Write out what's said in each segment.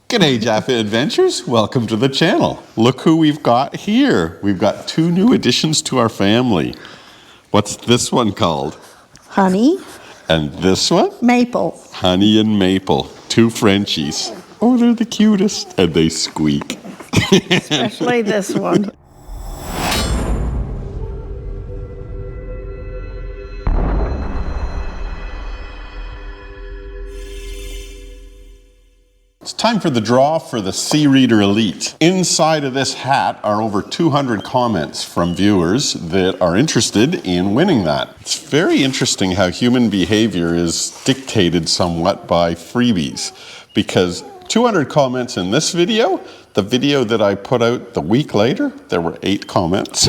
G'day Jafffa Adventures, welcome to the channel. Look who we've got here. We've got two new additions to our family. What's this one called? Honey. And this one? Maple. Honey and Maple, two Frenchies. Oh, they're the cutest, and they squeak. Especially this one. It's time for the draw for the C-Reader Elite. Inside of this hat are over 200 comments from viewers that are interested in winning that. It's very interesting how human behavior is dictated somewhat by freebies, because 200 comments in this video, the video that I put out the week later, there were 8 comments.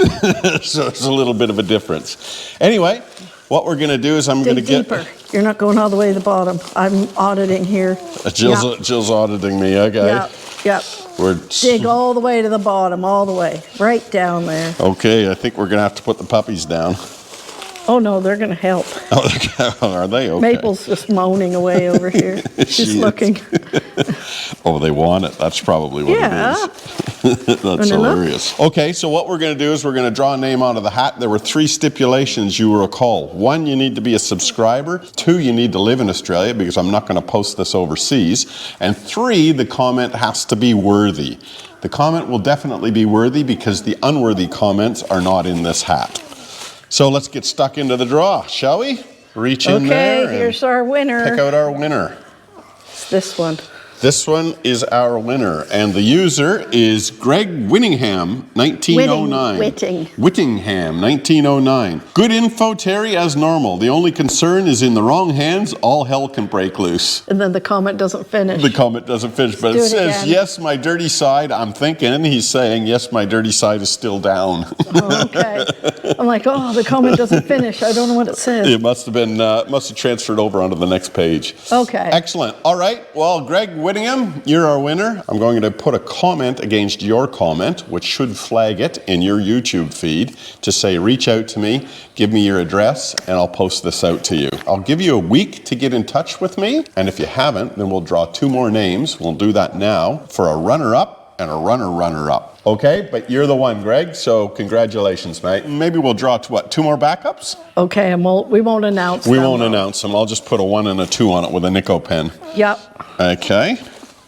So it's a little bit of a difference. Anyway, what we're going to do is I'm going to get deeper. You're not going all the way to the bottom. I'm auditing here. Jill's auditing me, okay? Yep. Dig all the way to the bottom, all the way, right down there. Okay, I think we're going to have to put the puppies down. Oh no, they're going to help. Oh, are they? Okay. Maple's just moaning away over here. She's looking. Oh, they want it. That's probably what it is. That's hilarious. Okay, so what we're going to do is we're going to draw a name out of the hat. There were 3 stipulations you will recall. 1, you need to be a subscriber. 2, you need to live in Australia, because I'm not going to post this overseas. And 3, the comment has to be worthy. The comment will definitely be worthy because the unworthy comments are not in this hat. So let's get stuck into the draw, shall we? Reach in there. Okay, here's our winner. Pick out our winner. It's this one. This one is our winner, and the user is Greg Whittingham, 1909. Whittingham, 1909. Good info, Terry, as normal. The only concern is in the wrong hands, all hell can break loose. And then the comment doesn't finish. The comment doesn't finish, but it says, yes, my dirty side. I'm thinking he's saying, yes, my dirty side is still down. Oh, okay. I'm like, oh, the comment doesn't finish. I don't know what it says. It must have been, must have transferred over onto the next page. Okay. Excellent. All right. Well, Greg Whittingham, you're our winner. I'm going to put a comment against your comment, which should flag it in your YouTube feed to say, reach out to me, give me your address, and I'll post this out to you. I'll give you a week to get in touch with me, and if you haven't, then we'll draw 2 more names. We'll do that now for a runner-up and a runner-up. Okay, but you're the one, Greg, so congratulations, mate. Maybe we'll draw, 2 more backups? Okay, and we won't announce them. We won't announce them. I'll just put a 1 and a 2 on it with a Nico pen. Yep. Okay.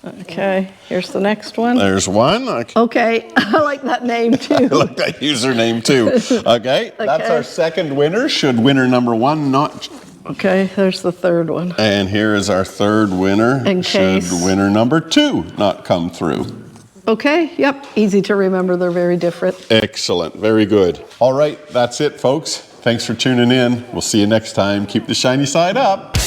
Okay, here's the next one. There's one. Okay, I like that name too. I like that username too. Okay, that's our second winner. Should winner number 1 not... Okay, there's the 3rd one. And here is our 3rd winner. In case. Should winner number 2 not come through. Okay, yep, easy to remember. They're very different. Excellent, very good. All right, that's it, folks. Thanks for tuning in. We'll see you next time. Keep the shiny side up.